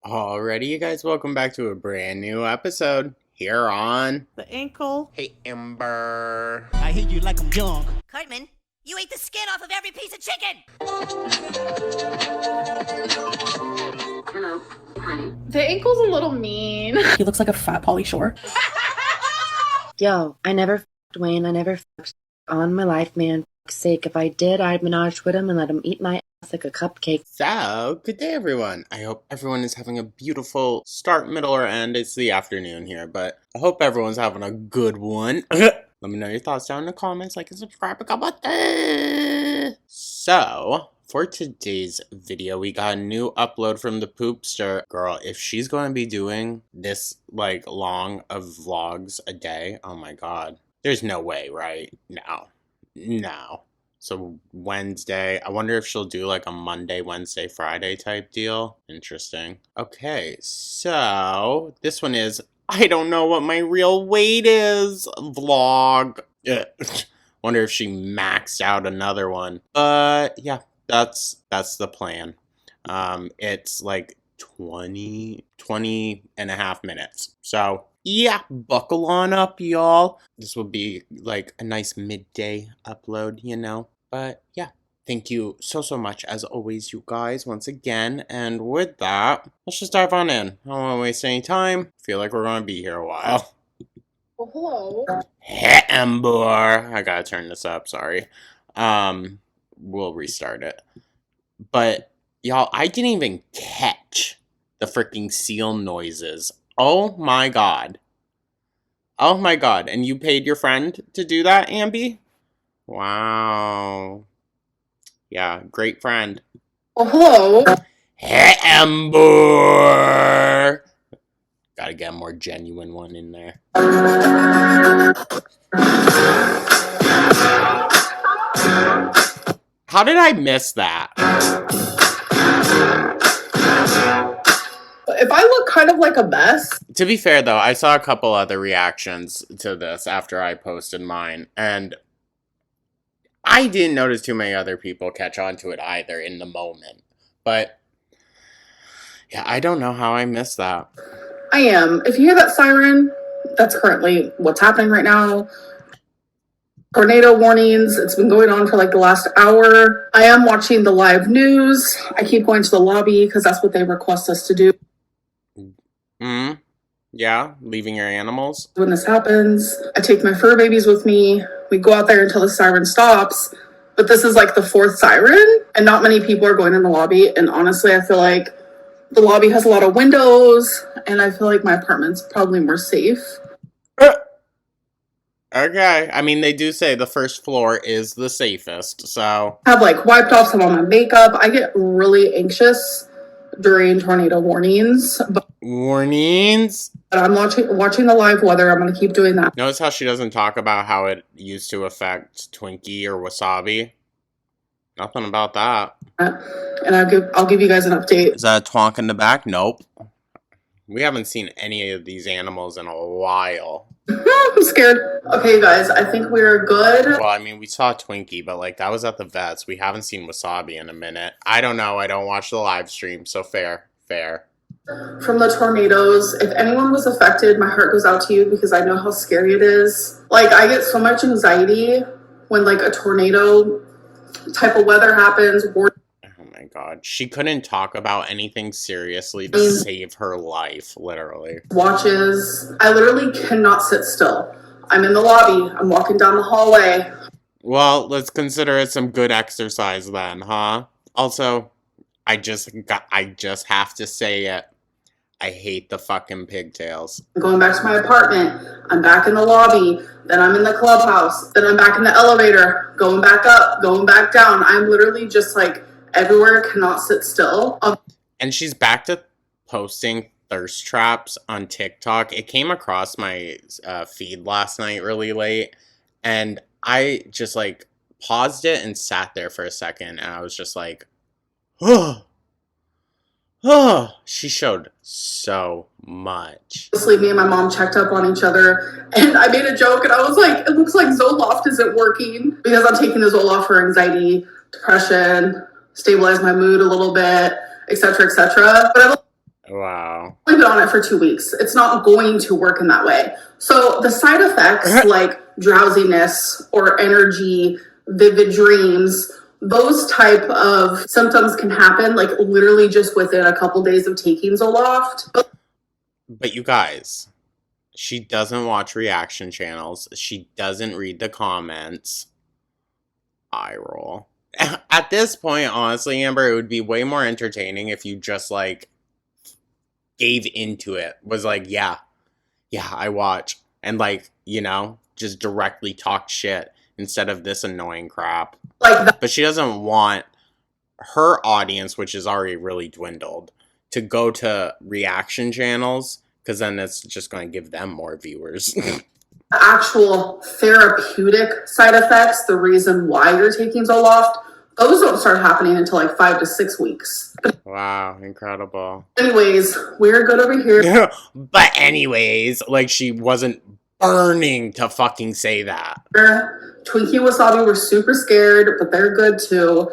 Alrighty, you guys, welcome back to a brand new episode here on The ankle. Hey Ember. I hate you like I'm young. Cartman, you ate the skin off of every piece of chicken! Hello, honey. The ankle's a little mean. He looks like a fat Pauly Shore. Yo, I never f***ed Wayne. I never f***ed on my life, man. For sake, if I did, I'd menage with him and let him eat my ass like a cupcake. So, good day everyone. I hope everyone is having a beautiful start, middle, or end. It's the afternoon here, but I hope everyone's having a good one. Let me know your thoughts down in the comments, like and subscribe, So, for today's video, we got a new upload from the Poopster. Girl, if she's going to be doing this, long of vlogs a day, oh my god. There's no way, right? No. So, Wednesday, I wonder if she'll do, a Monday, Wednesday, Friday type deal. Interesting. Okay, so, this one is, I don't know what my real weight is, vlog. Wonder if she maxed out another one. But, yeah. That's the plan. It's 20 and a half minutes. So, yeah, buckle on up, y'all. This will be a nice midday upload, you know. But, yeah, thank you so much, as always, you guys, once again. And with that, let's just dive on in. I don't want to waste any time. Feel like we're going to be here a while. Well, hello. Hey, Ember. I gotta turn this up, sorry. We'll restart it. But, y'all, I didn't even catch the freaking seal noises. Oh my god. Oh my god. And you paid your friend to do that, Ambi? Wow. Yeah, great friend. Well, hello. Hey, Ember! Gotta get a more genuine one in there. How did I miss that? If I look kind of like a mess, To be fair, though, I saw a couple other reactions to this after I posted mine, and I didn't notice too many other people catch on to it either in the moment. But, yeah, I don't know how I missed that. I am. If you hear that siren, that's currently what's happening right now. Tornado warnings. It's been going on for the last hour. I am watching the live news. I keep going to the lobby because that's what they request us to do Yeah, leaving your animals. when this happens. I take my fur babies with me. We go out there until the siren stops. But this is the fourth siren, and not many people are going in the lobby. And honestly, I feel like the lobby has a lot of windows, and I feel like my apartment's probably more safe. Okay, I mean, they do say the first floor is the safest, so... I've wiped off some of my makeup. I get really anxious during tornado warnings, but Warnings? I'm watching the live weather. I'm going to keep doing that. Notice how she doesn't talk about how it used to affect Twinkie or Wasabi? Nothing about that. And I'll give you guys an update. Is that a twonk in the back? Nope. We haven't seen any of these animals in a while. I'm scared. Okay, guys, I think we're good. Well, I mean, we saw Twinkie, but that was at the vets. We haven't seen Wasabi in a minute. I don't know. I don't watch the live stream, so fair. From the tornadoes, if anyone was affected, my heart goes out to you because I know how scary it is. I get so much anxiety when a tornado type of weather happens. Oh my god. She couldn't talk about anything seriously to save her life, literally. Watches. I literally cannot sit still. I'm in the lobby. I'm walking down the hallway. Well, let's consider it some good exercise then, huh? Also, I just have to say it. I hate the fucking pigtails. I'm going back to my apartment. I'm back in the lobby. Then I'm in the clubhouse. Then I'm back in the elevator. Going back up. Going back down. I'm literally just everywhere. Cannot sit still. And she's back to posting thirst traps on TikTok. It came across my feed last night really late. And I just paused it and sat there for a second. And I was just she showed so much. Honestly, me and my mom checked up on each other, and I made a joke, and I was like, it looks like Zoloft isn't working because I'm taking the Zoloft for anxiety, depression, stabilize my mood a little bit, etc., etc. But Wow. on it for 2 weeks. It's not going to work in that way. So the side effects like drowsiness or energy, vivid dreams, those type of symptoms can happen like literally just within a couple days of taking Zoloft. But you guys, she doesn't watch reaction channels. She doesn't read the comments. Eye roll. At this point, honestly, Amber, it would be way more entertaining if you just, like, gave into it. Was like, yeah, I watch. And, like, you know, just directly talk shit instead of this annoying crap. Like that. But she doesn't want her audience, which is already really dwindled, to go to reaction channels, because then it's just going to give them more viewers. Actual therapeutic side effects, the reason why you're taking Zoloft, those don't start happening until like 5 to 6 weeks. Wow, incredible. Anyways, we're good over here. But anyways, like, she wasn't burning to fucking say that. Twinkie and Wasabi were super scared, but they're good too.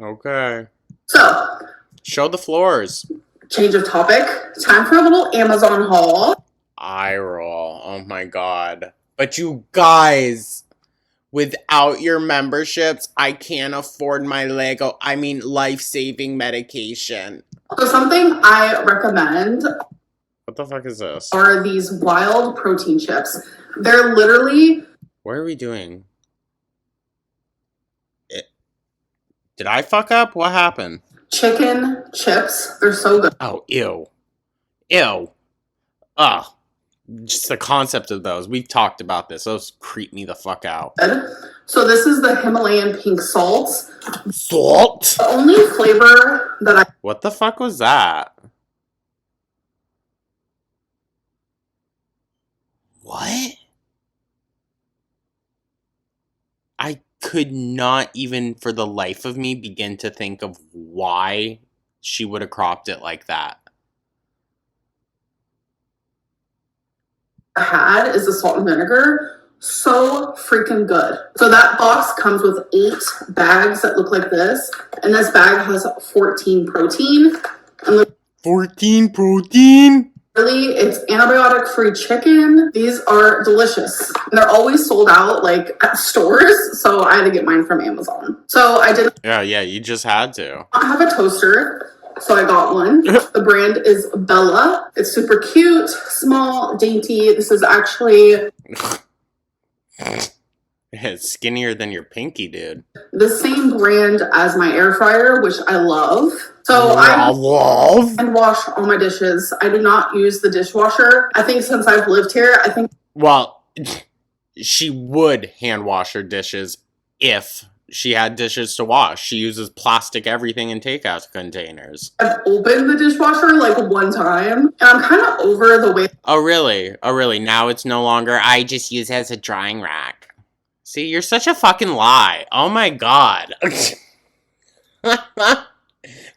Okay. So, Show the floors. change of topic. Time for a little Amazon haul. Eye roll. Oh my god. But you guys, without your memberships, I can't afford my life-saving medication. So something I recommend What the fuck is this? are these wild protein chips. They're literally What are we doing? Did I fuck up? What happened? chicken chips. They're so good. Oh, ew. Ew. Ugh. Just the concept of those. We've talked about this. Those creep me the fuck out. So this is the Himalayan pink salt. Salt? The only flavor that I What the fuck was that? What? I could not even for the life of me begin to think of why she would have cropped it like that. had is the salt and vinegar. So freaking good. So that box comes with 8 bags that look like this. And this bag has 14 protein. And 14 protein? really, it's antibiotic-free chicken. These are delicious. And they're always sold out, like, at stores. So I had to get mine from Amazon. So I did Yeah, you just had to. not have a toaster. So I got one. The brand is Bella. It's super cute, small, dainty. This is actually It's skinnier than your pinky, dude. the same brand as my air fryer, which I love. So I I love. hand wash all my dishes. I do not use the dishwasher. I think since I've lived here, I think Well, she would hand wash her dishes if she had dishes to wash. She uses plastic everything in takeout containers. I've opened the dishwasher like one time, and I'm kind of over the way. Oh, really? Oh, really? Now it's no longer, I just use it as a drying rack. See, you're such a fucking lie. Oh my god. If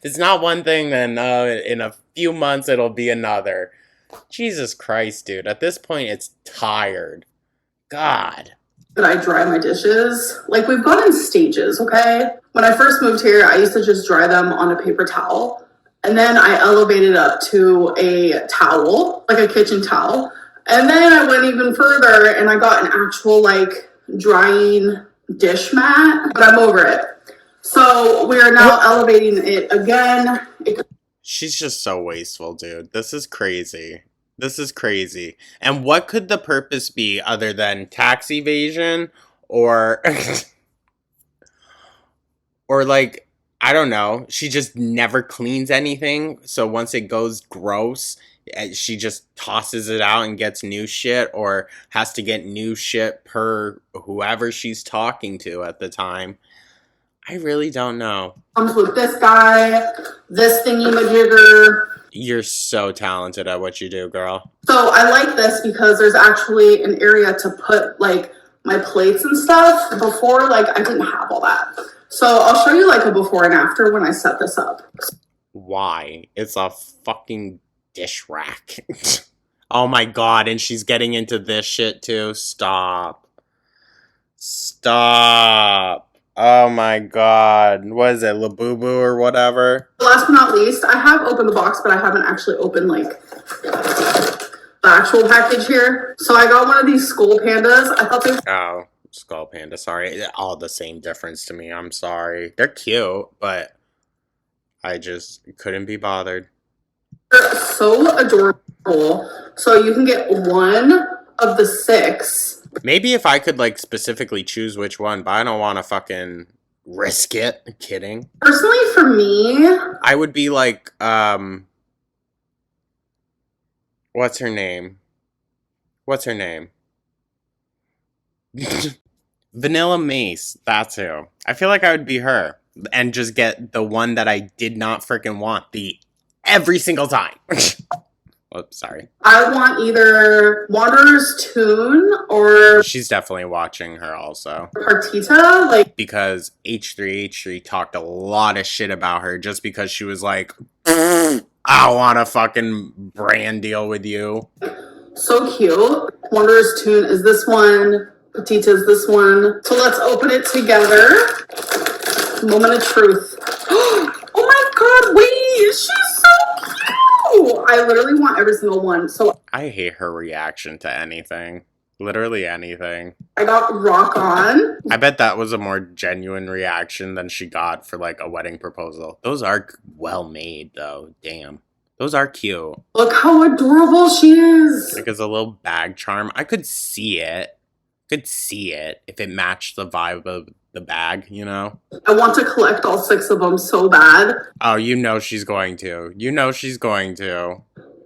it's not one thing, then in a few months it'll be another. Jesus Christ, dude. At this point, it's tired. God. That I dry my dishes. Like, we've gone in stages, okay? When I first moved here, I used to just dry them on a paper towel. And then I elevated up to a towel, like a kitchen towel. And then I went even further and I got an actual, like, drying dish mat. But I'm over it. So we are now elevating it again. She's just so wasteful, dude. This is crazy. This is crazy. And what could the purpose be other than tax evasion or or like, I don't know, she just never cleans anything. So once it goes gross, she just tosses it out and gets new shit, or has to get new shit per whoever she's talking to at the time. I really don't know. Comes with this guy, this thingy-majigger. You're so talented at what you do, girl. So I like this because there's actually an area to put like my plates and stuff. Before, like, I didn't have all that. So I'll show you like a before and after when I set this up. Why? It's a fucking dish rack. Oh my god, and she's getting into this shit too. Stop. Stop. Oh my god. What is it? Labubu or whatever? Last but not least, I have opened the box, but I haven't actually opened like the actual package here. So I got one of these Skull Pandas. I thought they Oh, Skull Panda. Sorry. All the same difference to me. I'm sorry. They're cute, but I just couldn't be bothered. were so adorable. So you can get one of the 6. Maybe if I could, like, specifically choose which one, but I don't want to fucking risk it. Kidding. Personally, for me, I would be like, what's her name? What's her name? Vanilla Mace. That's who. I feel like I would be her. And just get the one that I did not freaking want every single time. Oops, sorry. I want either Wanderer's Tune or She's definitely watching her also. Partita. Like, Because H3H3 talked a lot of shit about her just because she was like, I want a fucking brand deal with you. so cute. Wanderer's Tune is this one. Partita is this one. So let's open it together. Moment of truth. Oh my god, wait, she's so cute. I literally want every single one. So I hate her reaction to anything. Literally anything. I got Rock On. I bet that was a more genuine reaction than she got for like a wedding proposal. Those are well made though. Damn. Those are cute. Look how adorable she is. Like as a little bag charm. I could see it. If it matched the vibe of the bag, you know? I want to collect all 6 of them so bad. Oh, you know she's going to.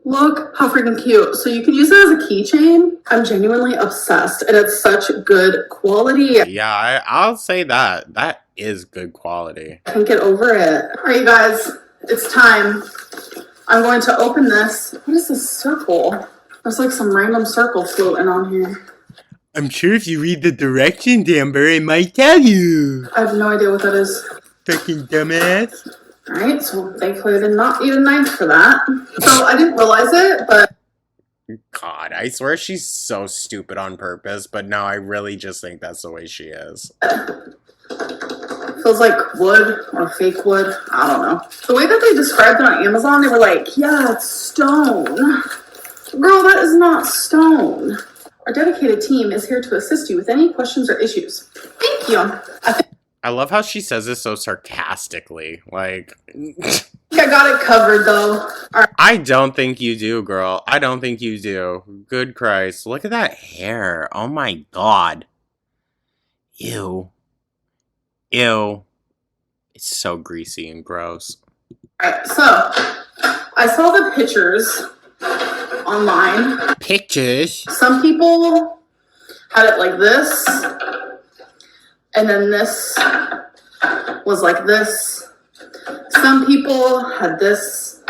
Look how freaking cute. So you can use it as a keychain. I'm genuinely obsessed and it's such good quality. Yeah, I'll say that. That is good quality. I can't get over it. All right, you guys, it's time. I'm going to open this. What is this circle? There's like some random circle floating on here. I'm sure if you read the directions, Amber, it might tell you. I have no idea what that is. Freaking dumbass. All right, so thankfully I did not need a knife for that. So I didn't realize it, but God, I swear she's so stupid on purpose, but no, I really just think that's the way she is. it feels like wood or fake wood. I don't know. The way that they described it on Amazon, they were like, yeah, it's stone. Girl, that is not stone. Our dedicated team is here to assist you with any questions or issues. Thank you. I love how she says this so sarcastically. Like, I got it covered though. All right. I don't think you do, girl. I don't think you do. Good Christ. Look at that hair. Oh my god. Ew. Ew. It's so greasy and gross. All right, so I saw the pictures online. Pictures? Some people had it like this, and then this was like this. Some people had this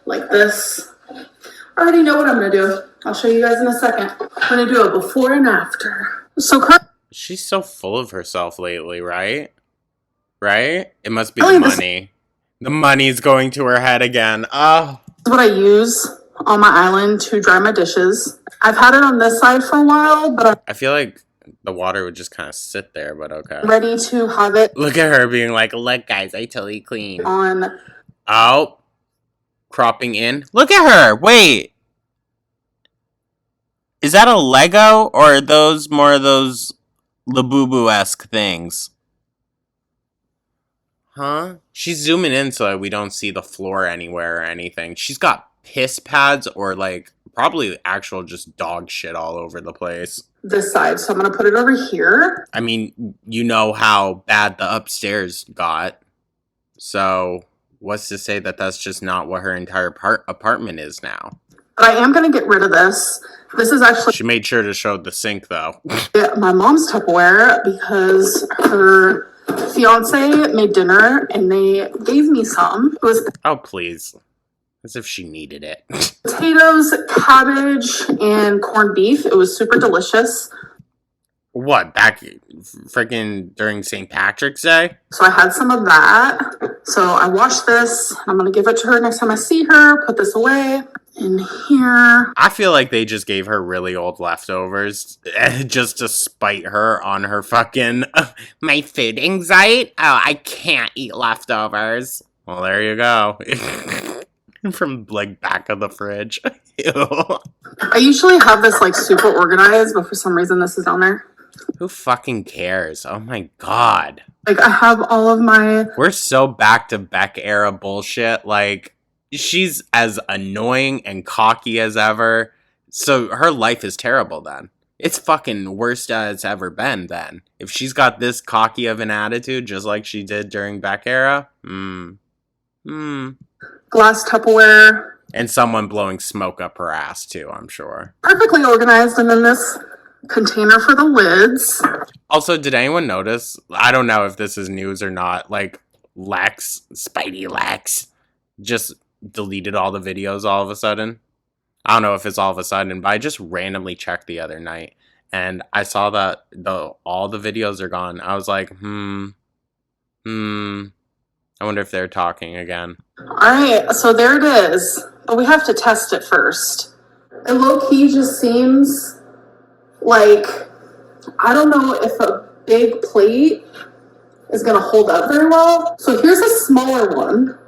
like this. I already know what I'm gonna do. I'll show you guys in a second. I'm gonna do a before and after. So She's so full of herself lately, right? Right? It must be Oh, the this- money. The money's going to her head again. Oh. this is what I use on my island to dry my dishes. I've had it on this side for a while, but I feel like the water would just kind of sit there, but okay. I'm ready to have it Look at her being like, look guys, I totally clean. on. Oh. Cropping in. Look at her. Wait. Is that a Lego or are those more of those Labubu-esque things? Huh? She's zooming in so that we don't see the floor anywhere or anything. She's got piss pads or like probably actual just dog shit all over the place. This side, so I'm gonna put it over here. I mean, you know how bad the upstairs got. So, what's to say that that's just not what her entire apartment is now? But I am gonna get rid of this. This is actually She made sure to show the sink, though. my mom's Tupperware because her fiance made dinner and they gave me some. It was Oh, please. As if she needed it. potatoes, cabbage, and corned beef. It was super delicious. What, back freaking during St. Patrick's Day? So I had some of that. So I washed this. I'm gonna give it to her next time I see her. Put this away. in here. I feel like they just gave her really old leftovers just to spite her on her fucking my food anxiety. Oh, I can't eat leftovers. Well, there you go. From like back of the fridge. Ew. I usually have this like super organized, but for some reason this is down there. Who fucking cares? Oh my god. Like I have all of my We're so back to Beck era bullshit. Like, she's as annoying and cocky as ever. So her life is terrible then. It's fucking worst as it's ever been then. If she's got this cocky of an attitude, just like she did during Beck era, glass Tupperware, and someone blowing smoke up her ass too, I'm sure. perfectly organized, and then this container for the lids. Also, did anyone notice? I don't know if this is news or not. Like, Spidey Lex, just deleted all the videos all of a sudden. I don't know if it's all of a sudden, but I just randomly checked the other night and I saw that all the videos are gone. I was like, I wonder if they're talking again. Alright, so there it is. But we have to test it first. It low-key just seems like, I don't know if a big plate is going to hold up very well. So here's a smaller one.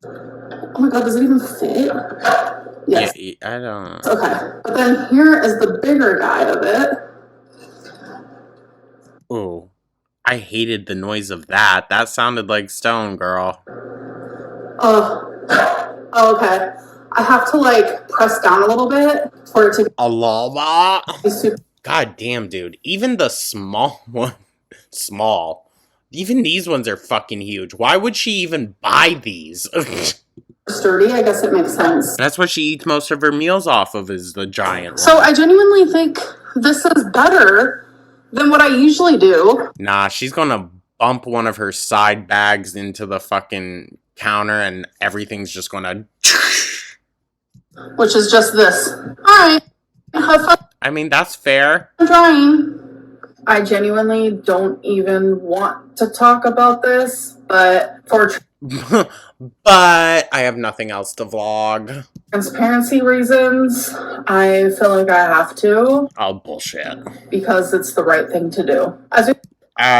Oh my god, does it even fit? Yes. Yeah, I don't. Okay. But then here is the bigger guy of it. Ooh. I hated the noise of that. That sounded like stone, girl. Oh, okay. I have to like press down a little bit for it to A llama? be super God damn, dude. Even the small one. Small. Even these ones are fucking huge. Why would she even buy these? sturdy. I guess it makes sense. That's what she eats most of her meals off of, is the giant So one. I genuinely think this is better than what I usually do. Nah, she's gonna bump one of her side bags into the fucking counter and everything's just gonna... Which is just this. Alright. Have fun I mean, that's fair. drawing. I genuinely don't even want to talk about this, but for But I have nothing else to vlog. transparency reasons, I feel like I have to Oh, bullshit. because it's the right thing to do. As you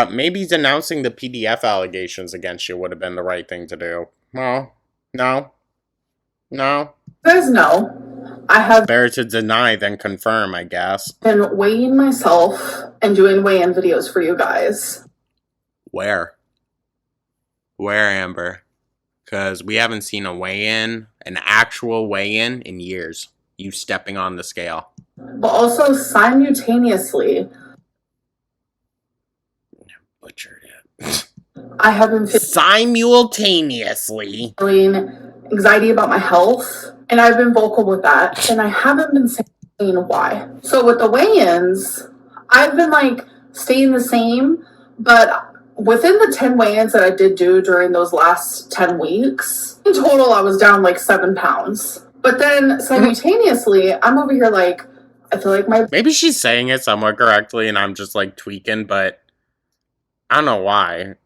Maybe denouncing the PDF allegations against you would have been the right thing to do. Well, no. guys know, I have Better to deny than confirm, I guess. been weighing myself and doing weigh-in videos for you guys. Where? Where, Amber? Because we haven't seen a weigh-in, an actual weigh-in, in years. You stepping on the scale. But also simultaneously, Butchered it. I have been Simultaneously. feeling anxiety about my health, and I've been vocal with that, and I haven't been saying why. So with the weigh-ins, I've been like staying the same, but within the 10 weigh-ins that I did do during those last 10 weeks, in total I was down like 7 pounds. But then simultaneously, I'm over here like, I feel like my Maybe she's saying it somewhat correctly and I'm just like tweaking, but I don't know why.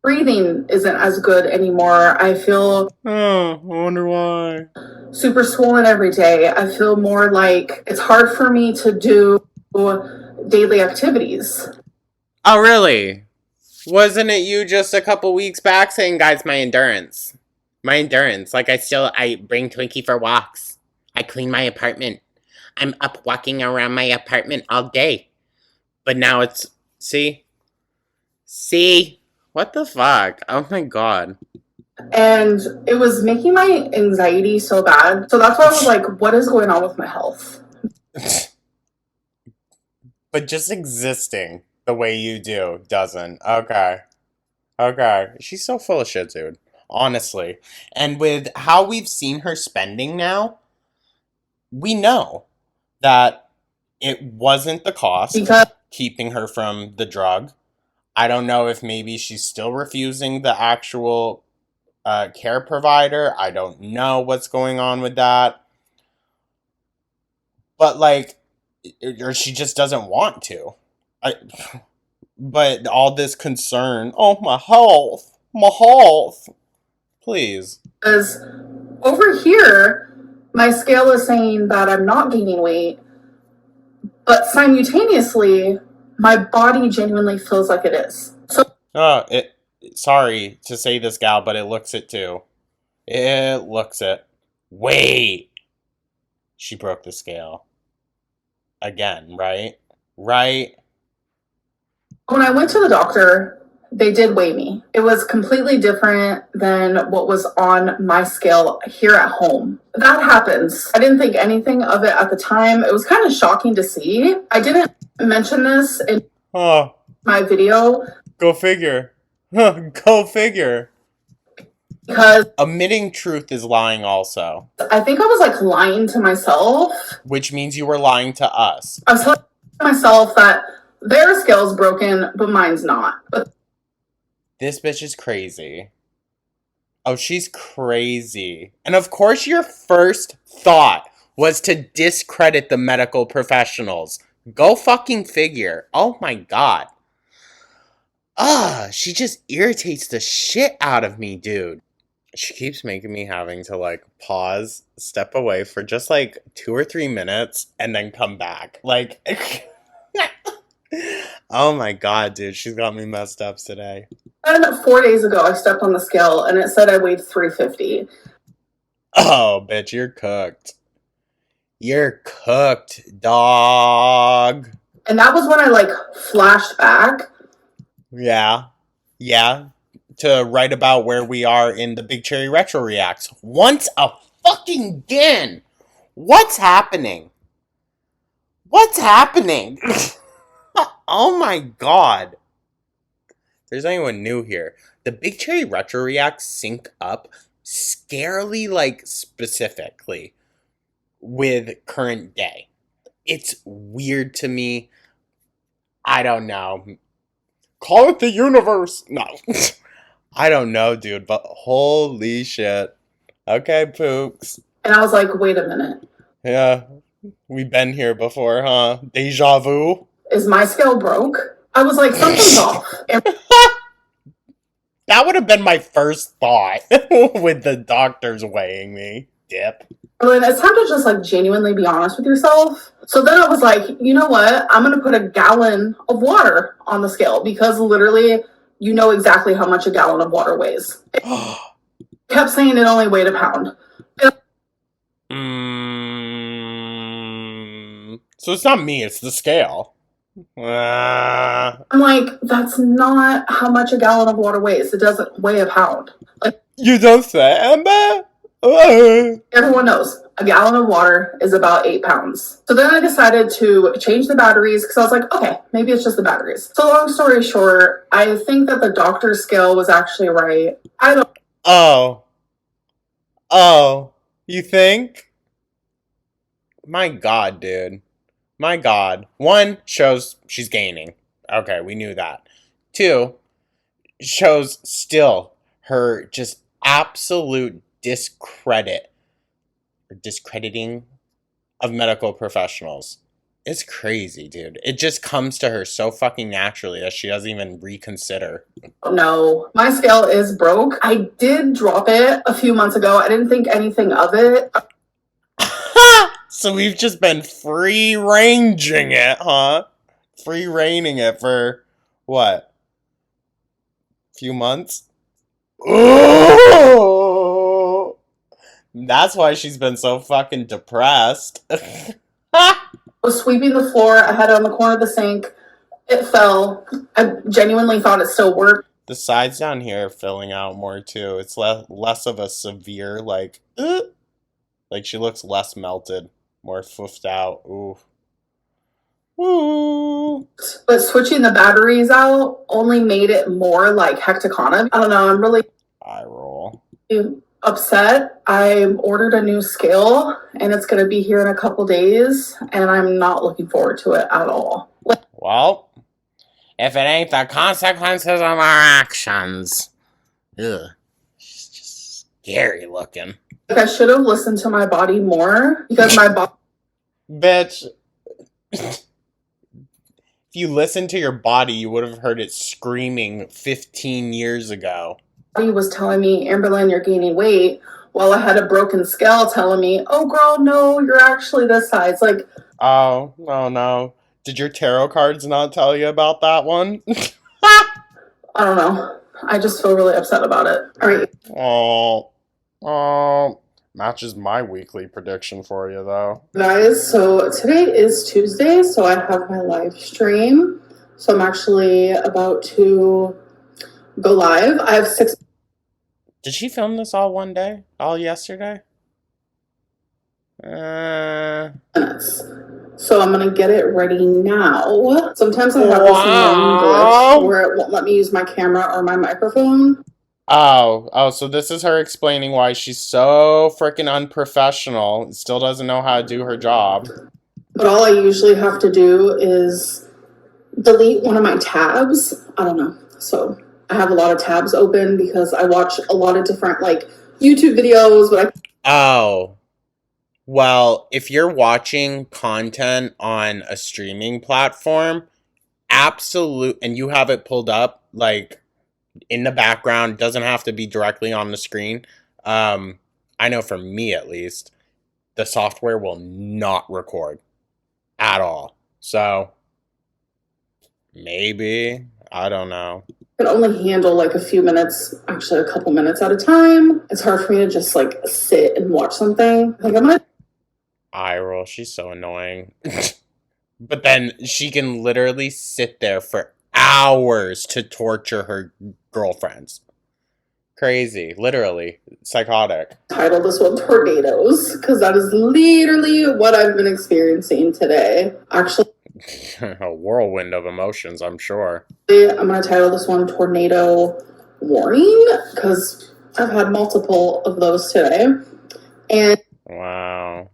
breathing isn't as good anymore. I feel Oh, I wonder why. super swollen every day. I feel more like it's hard for me to do daily activities. Oh, really? Wasn't it you just a couple weeks back saying, guys, my endurance? Like, I bring Twinkie for walks. I clean my apartment. I'm up walking around my apartment all day. But now it's, see? What the fuck? Oh my god. And it was making my anxiety so bad. So that's why I was like, what is going on with my health? But just existing the way you do doesn't. Okay. She's so full of shit, dude. Honestly. And with how we've seen her spending now, we know that it wasn't the cost Because keeping her from the drug. I don't know if maybe she's still refusing the actual care provider. I don't know what's going on with that. But, like, or she just doesn't want to. But all this concern, oh, my health. Please. Over here, my scale is saying that I'm not gaining weight, but simultaneously, my body genuinely feels like it is. So, sorry to say this, gal, but it looks it too. It looks it. Wait. She broke the scale. Again, right? Right? when I went to the doctor, they did weigh me. It was completely different than what was on my scale here at home. That happens. I didn't think anything of it at the time. It was kind of shocking to see. I didn't mention this in Oh, my video go figure. Go figure. because Admitting truth is lying also, I think I was like lying to myself. which means you were lying to us. I was telling myself that their scale's broken, but mine's not. But This bitch is crazy. Oh, she's crazy. And of course your first thought was to discredit the medical professionals. Go fucking figure. Oh my god. She just irritates the shit out of me, dude. She keeps making me having to like pause, step away for just like 2 or 3 minutes, and then come back. Like, oh my god, dude, she's got me messed up today. then 4 days ago, I stepped on the scale and it said I weighed 350. Oh, bitch, you're cooked. You're cooked, dog. And that was when I like flashed back. Yeah. Yeah. To write about where we are in the Big Cherry Retro Reacts. Once a fucking again. What's happening? What's happening? Oh my god. If there's anyone new here, the Big Cherry Retro Reacts sync up scarily, like, specifically with current day. It's weird to me. I don't know. Call it the universe. No. I don't know, dude, but holy shit. Okay, Pooks. And I was like, wait a minute. Yeah, we've been here before, huh? Deja vu? Is my scale broke? I was like, something's off. And That would have been my first thought with the doctors weighing me. Dip. it's time to just like genuinely be honest with yourself. So then I was like, you know what? I'm going to put a gallon of water on the scale because literally you know exactly how much a gallon of water weighs. It kept saying it only weighed a pound. So it's not me, it's the scale. I'm like, that's not how much a gallon of water weighs. It doesn't weigh a pound. Like, You don't say, Amber? everyone knows a gallon of water is about 8 pounds. So then I decided to change the batteries because I was like, okay, maybe it's just the batteries. So long story short, I think that the doctor's scale was actually right. I don't. Oh, you think? My god, dude. My god. 1, shows she's gaining. Okay, we knew that. 2, shows still her just absolute discredit or discrediting of medical professionals. It's crazy, dude. It just comes to her so fucking naturally that she doesn't even reconsider. No, my scale is broke. I did drop it a few months ago. I didn't think anything of it. So we've just been free ranging it, huh? Free reigning it for what? Few months? Ooh! That's why she's been so fucking depressed. I was sweeping the floor. I had it on the corner of the sink. It fell. I genuinely thought it still worked. The sides down here are filling out more too. It's less of a severe, like she looks less melted, more foofed out. Ooh. Ooh. But switching the batteries out only made it more like hectoconic. I don't know. I'm really Eye roll. upset. I ordered a new scale and it's going to be here in a couple days. And I'm not looking forward to it at all. Well, if it ain't the consequences of our actions. Ugh. She's just scary looking. Like I should have listened to my body more because my body Bitch. If you listened to your body, you would have heard it screaming 15 years ago. was telling me, Amberlynn, you're gaining weight. while I had a broken scale telling me, oh girl, no, you're actually this size. Like, Oh, no. Did your tarot cards not tell you about that one? I don't know. I just feel really upset about it. All right. Oh, matches my weekly prediction for you, though. Guys, so today is Tuesday, so I have my live stream. So I'm actually about to go live. I have 6 Did she film this all one day? All yesterday? minutes. So I'm gonna get it ready now. Sometimes I have this annoying glitch where it won't let me use my camera or my microphone. Oh, so this is her explaining why she's so freaking unprofessional and still doesn't know how to do her job. But all I usually have to do is delete one of my tabs. I don't know. So I have a lot of tabs open because I watch a lot of different like YouTube videos, but Oh. Well, if you're watching content on a streaming platform, and you have it pulled up, like, in the background, doesn't have to be directly on the screen. I know for me, at least, the software will not record at all. So, maybe, I don't know. I can only handle like a few minutes, actually a couple minutes at a time. It's hard for me to just like sit and watch something. Like I'm gonna Eye roll, she's so annoying. But then she can literally sit there for hours to torture her girlfriends. Crazy, literally psychotic. title this one Tornadoes because that is literally what I've been experiencing today. Actually, A whirlwind of emotions, I'm sure. I'm gonna title this one Tornado Warning because I've had multiple of those today. And Wow.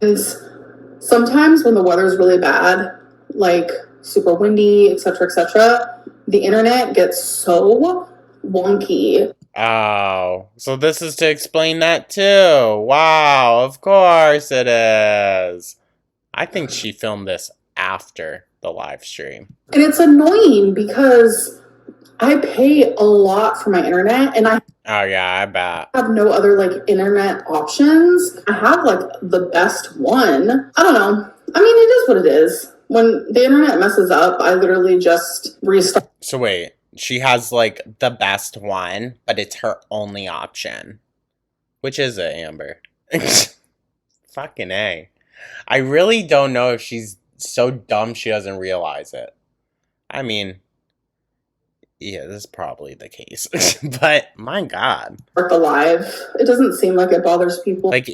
sometimes when the weather's really bad, like super windy, etc., the internet gets so wonky. Oh, so this is to explain that too. Wow, of course it is. I think she filmed this after the live stream. And it's annoying because I pay a lot for my internet and I Oh yeah, I bet. have no other like internet options. I have like the best one. I don't know. I mean, it is what it is. When the internet messes up, I literally just restart. So wait, she has like the best one, but it's her only option. Which is it, Amber? Fucking A. I really don't know if she's so dumb she doesn't realize it. I mean, yeah, this is probably the case. But my God. The live. It doesn't seem like it bothers people. Like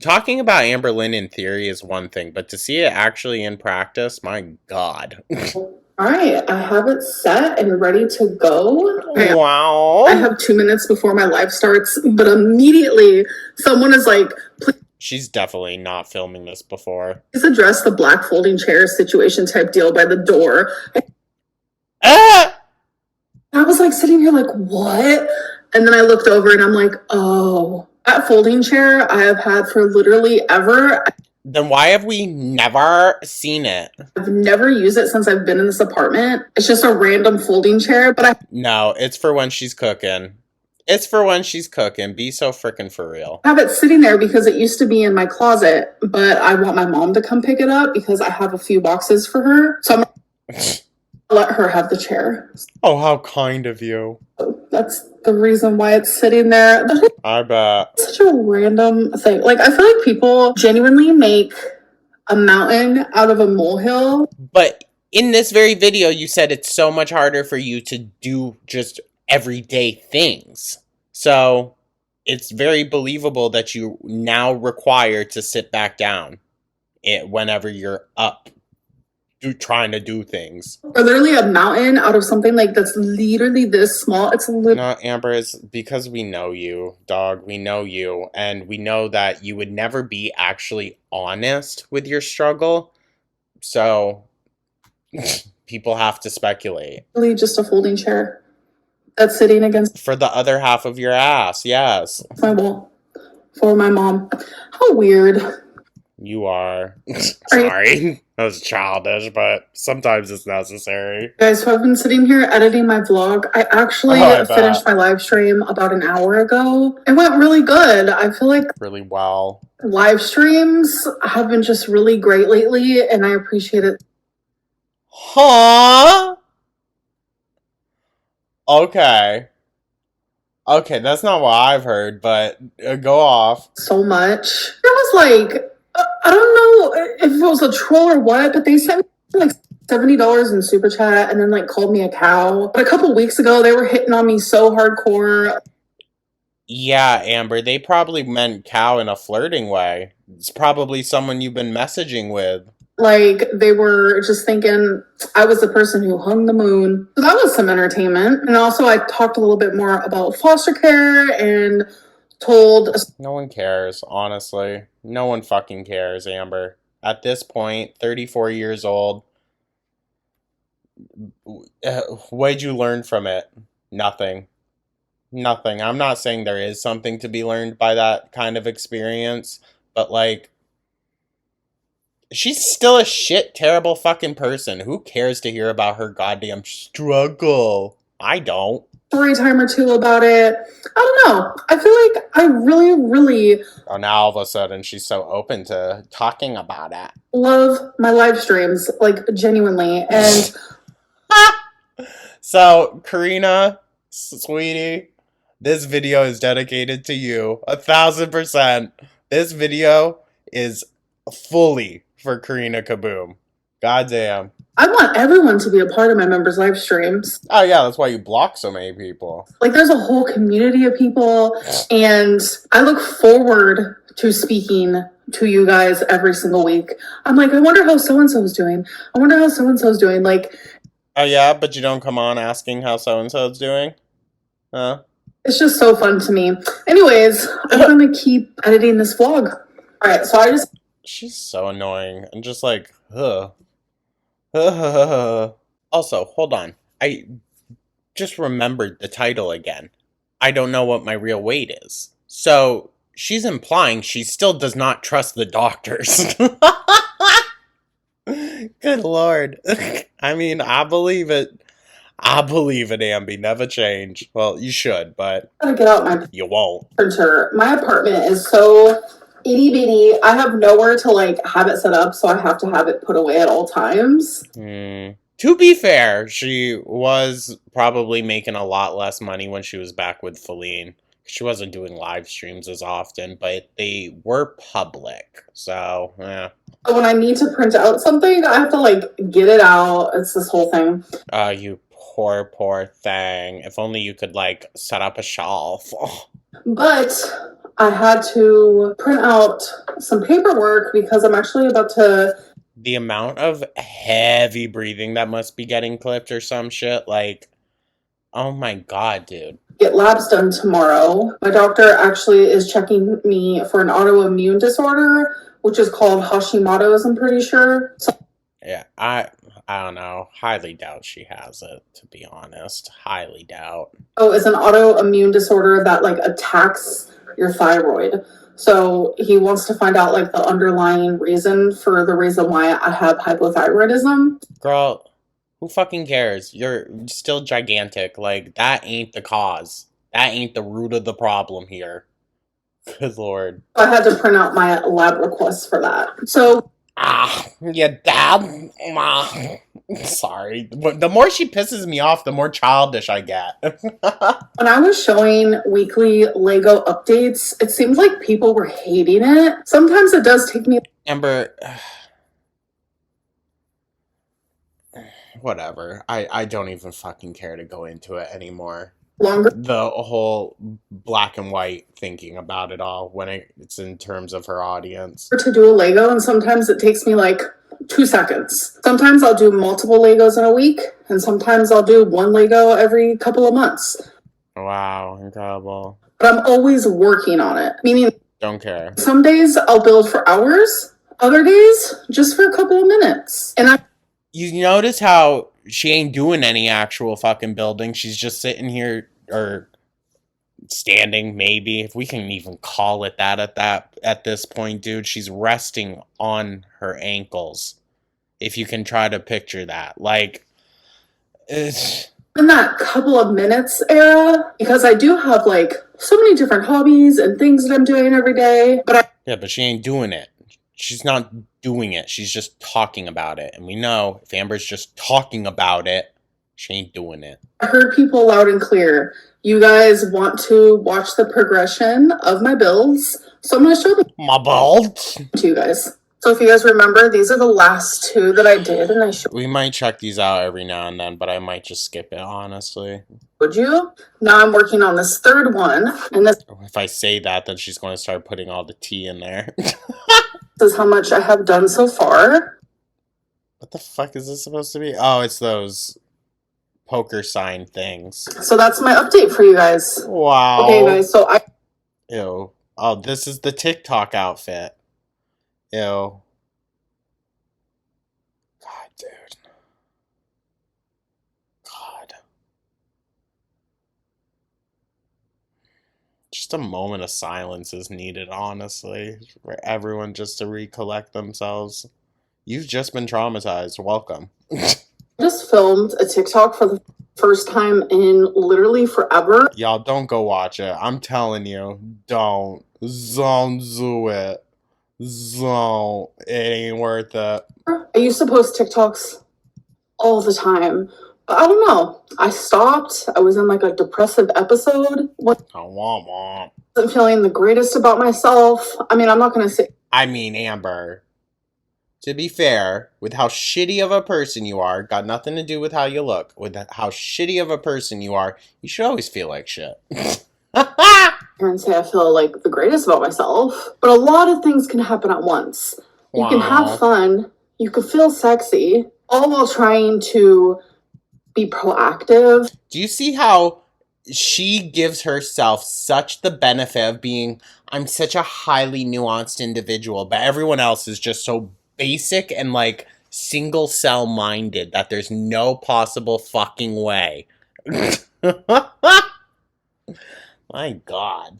talking about Amber Lynn in theory is one thing, but to see it actually in practice, my God. All right, I have it set and ready to go. Okay, Wow. I have 2 minutes before my live starts, but immediately someone is like, She's definitely not filming this before. please address the black folding chair situation type deal by the door. Ah! I was like sitting here like, what? And then I looked over and I'm like, oh, that folding chair I have had for literally ever. Then why have we never seen it? I've never used it since I've been in this apartment. It's just a random folding chair, but I No, it's for when she's cooking. It's for when she's cooking. Be so freaking for real. have it sitting there because it used to be in my closet, but I want my mom to come pick it up because I have a few boxes for her. So I'm gonna let her have the chair. Oh, how kind of you. So that's the reason why it's sitting there. I bet. Such a random thing. Like, I feel like people genuinely make a mountain out of a molehill. But in this very video, you said it's so much harder for you to do just everyday things. So it's very believable that you now require to sit back down whenever you're up trying to do things. Or literally a mountain out of something like that's literally this small. It's literally No, Amber, it's because we know you, dog. We know you, and we know that you would never be actually honest with your struggle. So people have to speculate. just a folding chair that's sitting against For the other half of your ass, yes. my wall for my mom. How weird. You are. Sorry. That was childish, but sometimes it's necessary. Guys, so I've been sitting here editing my vlog. I actually I bet. finished my live stream about an hour ago. It went really good. I feel like Really well. live streams have been just really great lately, and I appreciate it Huh? Okay. Okay, that's not what I've heard, but go off. so much. It was like, I don't know if it was a troll or what, but they sent me like $70 in super chat and then like called me a cow. But a couple weeks ago, they were hitting on me so hardcore. Yeah, Amber, they probably meant cow in a flirting way. It's probably someone you've been messaging with. Like, they were just thinking I was the person who hung the moon. So that was some entertainment. And also, I talked a little bit more about foster care and told. No one cares, honestly. No one fucking cares, Amber. At this point, 34 years old, what did you learn from it? Nothing. Nothing. I'm not saying there is something to be learned by that kind of experience, but like, she's still a shit, terrible fucking person. Who cares to hear about her goddamn struggle? I don't. Story time or two about it. I don't know. I feel like I really Oh, now all of a sudden she's so open to talking about it. love my live streams, like genuinely. And So, Karina, sweetie, this video is dedicated to you. 1,000%. This video is fully for Karina Kaboom. Goddamn. I want everyone to be a part of my members' live streams. Oh yeah, that's why you block so many people. Like, there's a whole community of people, and I look forward to speaking to you guys every single week. I'm like, I wonder how so-and-so is doing. I wonder how so-and-so is doing. Like, Oh yeah, but you don't come on asking how so-and-so is doing? Huh? it's just so fun to me. Anyways, I'm gonna keep editing this vlog. All right, so I just She's so annoying. And just like, ugh. Also, hold on. I just remembered the title again. I don't know what my real weight is. So, she's implying she still does not trust the doctors. Good lord. I mean, I believe it. I believe it, Ambi. Never change. Well, you should, but gotta get out my you won't. printer. My apartment is so itty bitty. I have nowhere to like have it set up, so I have to have it put away at all times. To be fair, she was probably making a lot less money when she was back with Feline. She wasn't doing live streams as often, but they were public. So, yeah. So when I need to print out something, I have to like get it out. It's this whole thing. You poor thing. If only you could, like, set up a shelf. But I had to print out some paperwork because I'm actually about to The amount of heavy breathing that must be getting clipped or some shit, like, oh my god, dude. get labs done tomorrow. My doctor actually is checking me for an autoimmune disorder, which is called Hashimoto's, I'm pretty sure. So Yeah, I don't know. Highly doubt she has it, to be honest. Highly doubt. it's an autoimmune disorder that like attacks your thyroid. So he wants to find out like the underlying reason for the reason why I have hypothyroidism. Girl, who fucking cares? You're still gigantic. Like, that ain't the cause. That ain't the root of the problem here. Good lord. I had to print out my lab requests for that. So Yeah, dad. Sorry. The more she pisses me off, the more childish I get. when I was showing weekly Lego updates, it seemed like people were hating it. Sometimes it does take me Amber, whatever. I don't even fucking care to go into it anymore. longer The whole black and white thinking about it all when it's in terms of her audience. to do a Lego, and sometimes it takes me like 2 seconds. Sometimes I'll do multiple Legos in a week, and sometimes I'll do one Lego every couple of months. Wow, incredible. But I'm always working on it, meaning Don't care. some days I'll build for hours, other days just for a couple of minutes. And You notice how she ain't doing any actual fucking building. She's just sitting here or standing, maybe, if we can even call it that at this point, dude. She's resting on her ankles. If you can try to picture that. Like, it's... in that couple of minutes era, because I do have like so many different hobbies and things that I'm doing every day, Yeah, but she ain't doing it. She's not doing it. She's just talking about it. And we know if Amber's just talking about it, she ain't doing it. I heard people loud and clear. You guys want to watch the progression of my builds, so I'm going to show them My bald. to you guys. So if you guys remember, these are the last two that I did, and I showed We might check these out every now and then, but I might just skip it, honestly. you. Now I'm working on this third one, and this If I say that, then she's going to start putting all the tea in there. is how much I have done so far. What the fuck is this supposed to be? Oh, it's those poker sign things. So that's my update for you guys. Wow. Okay, guys, so I Ew. Oh, this is the TikTok outfit. Ew. God, dude. God. Just a moment of silence is needed, honestly, for everyone just to recollect themselves. You've just been traumatized. Welcome. just filmed a TikTok for the first time in literally forever. Y'all, don't go watch it. I'm telling you, don't. Don't do it. Don't. It ain't worth it. I used to post TikToks all the time, but I don't know. I stopped. I was in like a depressive episode. Wasn't feeling the greatest about myself. I mean, I'm not going to say. I mean, Amber, to be fair, with how shitty of a person you are, got nothing to do with how you look. With how shitty of a person you are, you should always feel like shit. And say I feel like the greatest about myself, but a lot of things can happen at once. You can have fun, you can feel sexy, all while trying to be proactive. Do you see how she gives herself such the benefit of being, I'm such a highly nuanced individual, but everyone else is just so basic and like single cell minded that there's no possible fucking way. My God.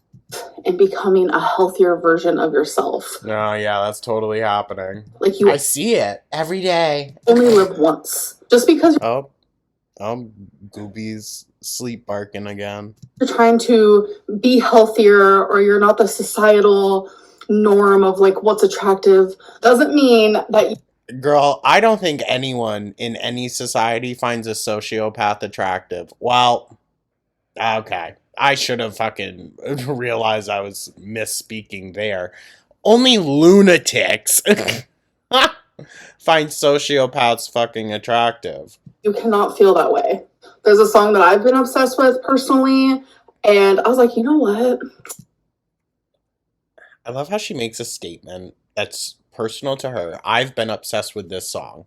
And becoming a healthier version of yourself. Oh, yeah, that's totally happening. Like you I see it every day. only live once. Just because Oh, Gooby's sleep barking again. you're trying to be healthier or you're not the societal norm of like what's attractive doesn't mean that Girl, I don't think anyone in any society finds a sociopath attractive. Well, okay. I should have fucking realized I was misspeaking there. Only lunatics find sociopaths fucking attractive. you cannot feel that way. There's a song that I've been obsessed with personally, and I was like, you know what? I love how she makes a statement that's personal to her. I've been obsessed with this song.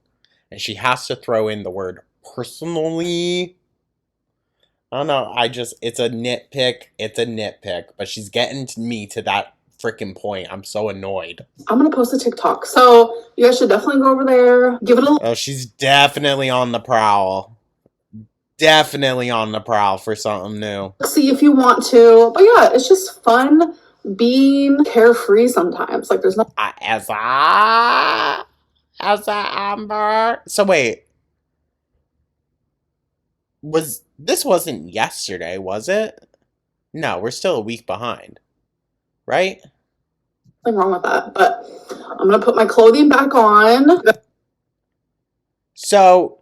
And she has to throw in the word personally. I don't know. It's a nitpick. But she's getting me to that freaking point. I'm so annoyed. I'm going to post a TikTok. So you guys should definitely go over there. Give it a Oh, she's definitely on the prowl. Definitely on the prowl for something new. look, see if you want to. But yeah, it's just fun being carefree sometimes. Like there's no As Amber. So wait. This wasn't yesterday, was it? No, we're still a week behind. Right? nothing wrong with that. But I'm going to put my clothing back on. So,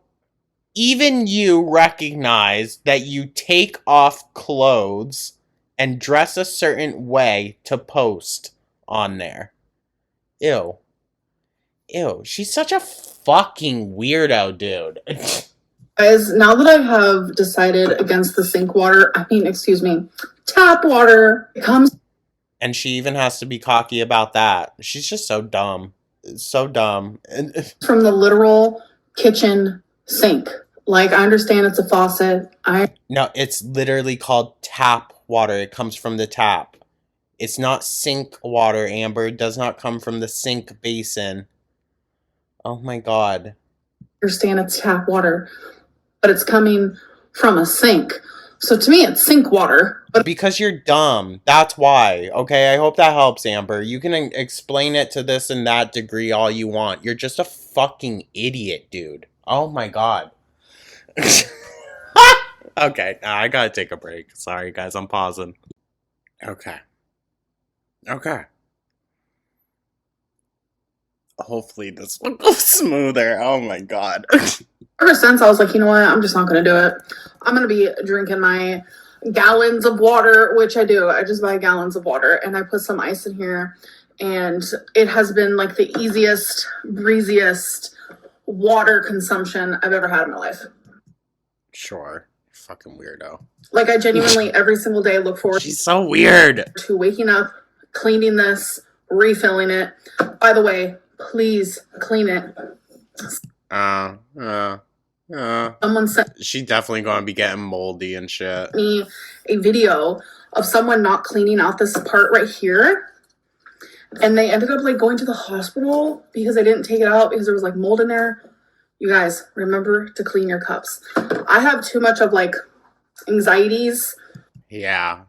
even you recognize that you take off clothes and dress a certain way to post on there. Ew. She's such a fucking weirdo, dude. Guys, now that I have decided against the tap water, it comes And she even has to be cocky about that. She's just so dumb. So dumb. from the literal kitchen sink. Like, I understand it's a faucet. No, it's literally called tap water. It comes from the tap. It's not sink water, Amber. It does not come from the sink basin. Oh my God. understand it's tap water, but it's coming from a sink. So to me, it's sink water. But Because you're dumb. That's why. Okay, I hope that helps, Amber. You can explain it to this and that degree all you want. You're just a fucking idiot, dude. Oh my god. Okay, I gotta take a break. Sorry, guys, I'm pausing. Okay. Okay. Hopefully this will go smoother. Oh my god. ever since, I was like, you know what? I'm just not going to do it. I'm going to be drinking my gallons of water, which I do. I just buy gallons of water and I put some ice in here. And it has been like the easiest, breeziest water consumption I've ever had in my life. Sure. Fucking weirdo. Like, I genuinely every single day look forward She's so weird. to waking up, cleaning this, refilling it. By the way, please clean it. Someone sent She definitely gonna be getting moldy and shit. me a video of someone not cleaning out this part right here. And they ended up like going to the hospital because they didn't take it out because there was like mold in there. You guys, remember to clean your cups. I have too much of like anxieties Yeah.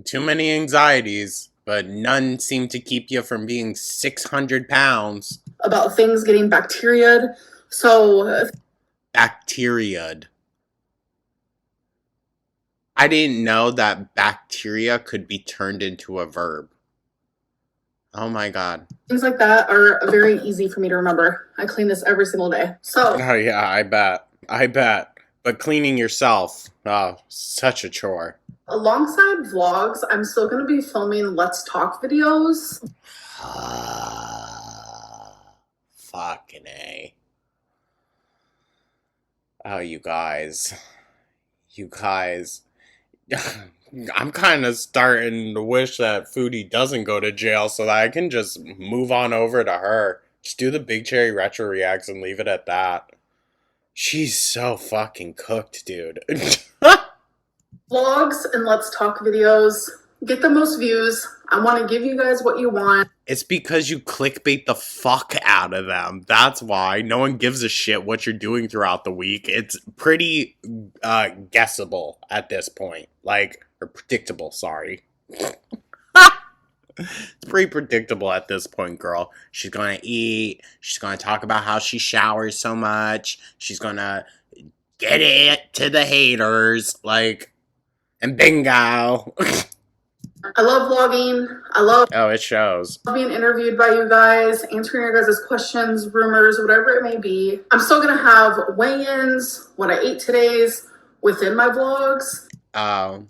Too many anxieties, but none seem to keep you from being 600 pounds. about things getting bacteriaed. So Bacteriaed. I didn't know that bacteria could be turned into a verb. Oh my god. things like that are very easy for me to remember. I clean this every single day. So Oh yeah, I bet. I bet. But cleaning yourself, oh, such a chore. alongside vlogs, I'm still going to be filming Let's Talk videos. Fucking A. Oh, you guys. You guys. I'm kind of starting to wish that Foodie doesn't go to jail so that I can just move on over to her. Just do the Big Cherry Retro Reacts and leave it at that. She's so fucking cooked, dude. Vlogs and Let's Talk videos get the most views. I want to give you guys what you want. It's because you clickbait the fuck out of them. That's why. No one gives a shit what you're doing throughout the week. It's pretty guessable at this point. Like, or predictable, sorry. It's pretty predictable at this point, girl. She's gonna eat. She's gonna talk about how she showers so much. She's gonna get it to the haters. Like, and bingo. I love vlogging. I love Oh, it shows. being interviewed by you guys, answering your guys' questions, rumors, whatever it may be. I'm still going to have weigh-ins, what I ate today's within my vlogs. Oh,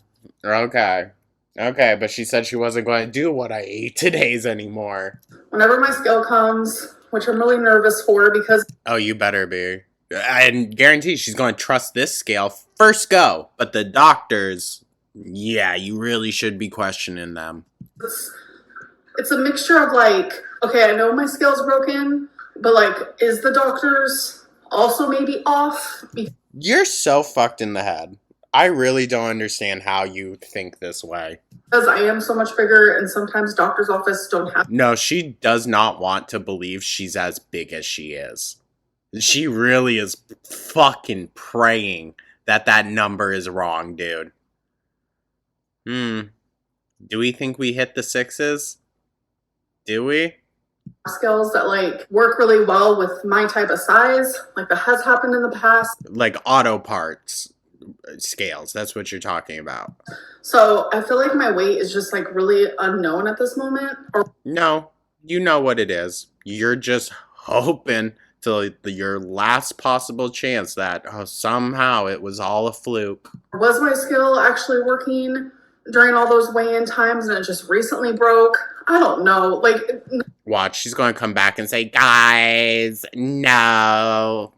okay. Okay, but she said she wasn't going to do what I ate today's anymore. Whenever my scale comes, which I'm really nervous for because Oh, you better be. I guarantee she's going to trust this scale first go. But the doctors, yeah, you really should be questioning them. it's a mixture of like, okay, I know my scale's broken, but like, is the doctor's also maybe off? You're so fucked in the head. I really don't understand how you think this way. Because I am so much bigger and sometimes doctor's office don't have. No, she does not want to believe she's as big as she is. She really is fucking praying that that number is wrong, dude. Do we think we hit the sixes? Do we? Scales that like work really well with my type of size, like that has happened in the past. Like auto parts scales, that's what you're talking about. So I feel like my weight is just like really unknown at this moment. Or No, you know what it is. You're just hoping till your last possible chance that somehow it was all a fluke. was my scale actually working during all those weigh-in times and it just recently broke? I don't know. Like, Watch, she's going to come back and say, guys, no,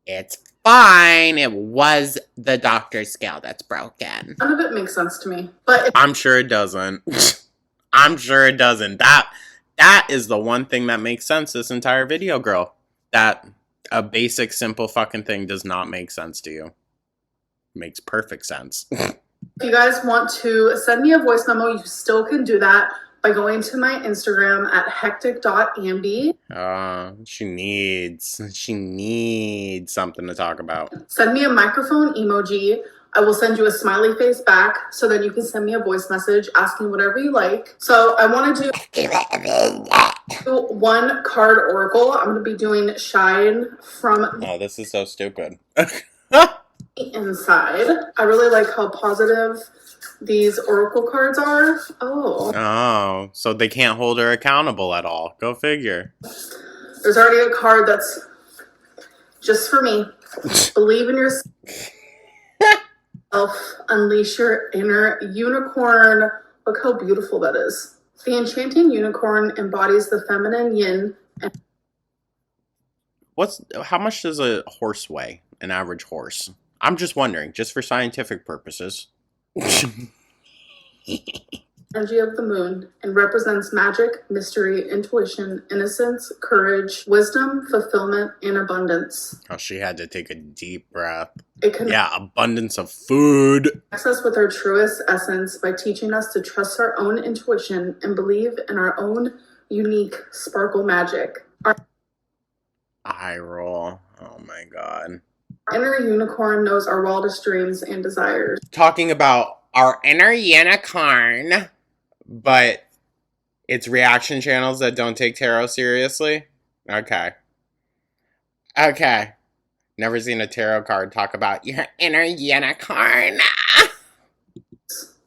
it's fine. It was the doctor's scale that's broken. none of it makes sense to me. But I'm sure it doesn't. I'm sure it doesn't. That is the one thing that makes sense this entire video, girl. That a basic, simple fucking thing does not make sense to you. Makes perfect sense. if you guys want to send me a voice memo, you still can do that by going to my Instagram at hectic.ambi. She needs something to talk about. Send me a microphone emoji I will send you a smiley face back so then you can send me a voice message asking whatever you like. So I want to do one card oracle. I'm going to be doing Shine from Oh, this is so stupid. the inside. I really like how positive these oracle cards are. Oh, Oh, so they can't hold her accountable at all. Go figure. there's already a card that's just for me. Believe in yourself. Unleash your inner unicorn. Look how beautiful that is. The enchanting unicorn embodies the feminine yin. How much does a horse weigh? An average horse? I'm just wondering, just for scientific purposes. Energy of the moon and represents magic, mystery, intuition, innocence, courage, wisdom, fulfillment, and abundance. Oh, she had to take a deep breath. It can Yeah, abundance of food. access with our truest essence by teaching us to trust our own intuition and believe in our own unique sparkle magic. Our Eye roll. Oh my god. inner unicorn knows our wildest dreams and desires. Talking about our inner unicorn, but it's reaction channels that don't take tarot seriously? Okay. Okay. Never seen a tarot card talk about your inner unicorn.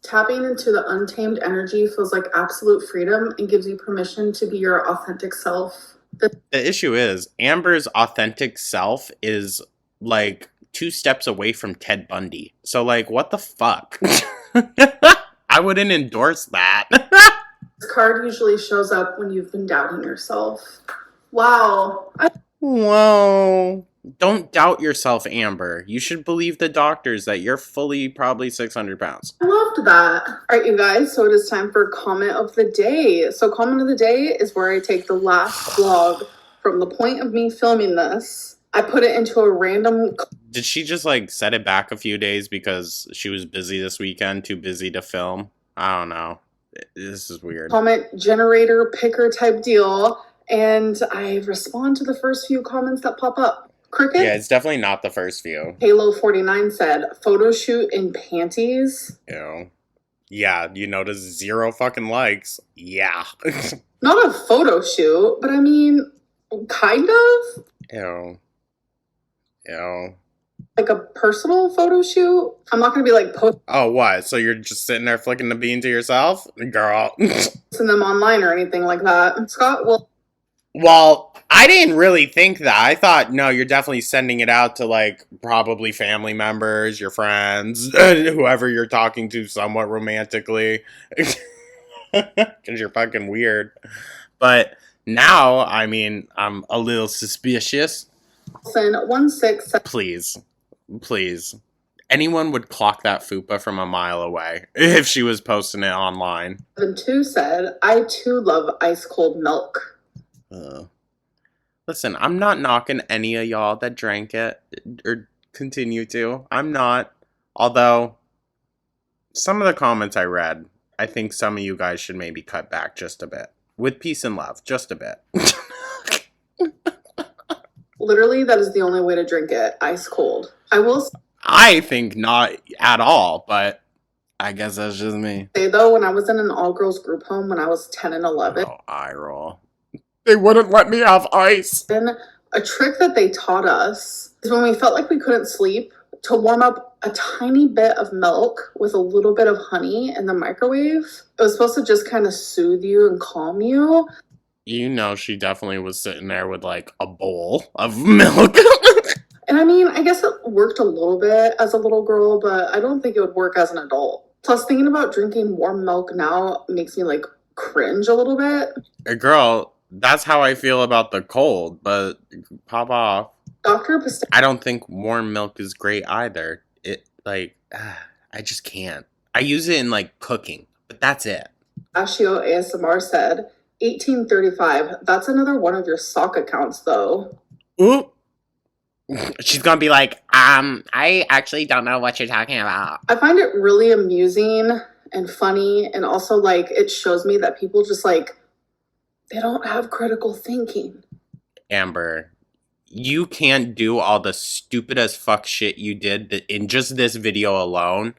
Tapping into the untamed energy feels like absolute freedom and gives you permission to be your authentic self. The issue is, Amber's authentic self is like 2 steps away from Ted Bundy. So, like, what the fuck? I wouldn't endorse that. This card usually shows up when you've been doubting yourself. Wow. I Whoa. Don't doubt yourself, Amber. You should believe the doctors that you're fully probably 600 pounds. loved that. All right, you guys, so it is time for comment of the day. So comment of the day is where I take the last vlog from the point of me filming this. I put it into a random Did she just like set it back a few days because she was busy this weekend, too busy to film? I don't know. This is weird. comment generator picker type deal, and I respond to the first few comments that pop up. Cricket Yeah, it's definitely not the first few. Halo 49 said, photo shoot in panties. Ew. Yeah, you notice 0 fucking likes. Yeah. Not a photo shoot, but I mean, kind of. Ew. Ew. Like a personal photo shoot. I'm not going to be like posting Oh, what? So you're just sitting there flicking the bean to yourself? Girl. them online or anything like that. Scott, well, Well, I didn't really think that. I thought, no, you're definitely sending it out to, like, probably family members, your friends, whoever you're talking to somewhat romantically. Because you're fucking weird. But now, I mean, I'm a little suspicious. 16 Please. Please. Anyone would clock that fupa from a mile away if she was posting it online. 72 said, I too love ice cold milk. Listen, I'm not knocking any of y'all that drank it or continue to. I'm not. Although, some of the comments I read, I think some of you guys should maybe cut back just a bit. With peace and love, just a bit. Literally, that is the only way to drink it. Ice cold. I will I think not at all, but I guess that's just me. say, though, when I was in an all-girls group home when I was 10 and 11, Oh, eye roll. They wouldn't let me have ice. a trick that they taught us is when we felt like we couldn't sleep, to warm up a tiny bit of milk with a little bit of honey in the microwave. It was supposed to just kind of soothe you and calm you. You know she definitely was sitting there with, like, a bowl of milk. And I mean, I guess it worked a little bit as a little girl, but I don't think it would work as an adult. Plus, thinking about drinking warm milk now makes me, like, cringe a little bit. Girl, that's how I feel about the cold, but pop off. Dr. I don't think warm milk is great either. It, like, I just can't. I use it in, like, cooking, but that's it. Pistachio ASMR said, 1835. That's another one of your sock accounts, though. Ooh. She's gonna be like, I actually don't know what you're talking about. I find it really amusing and funny, and also, like, it shows me that people just, like, they don't have critical thinking. Amber, you can't do all the stupid as fuck shit you did in just this video alone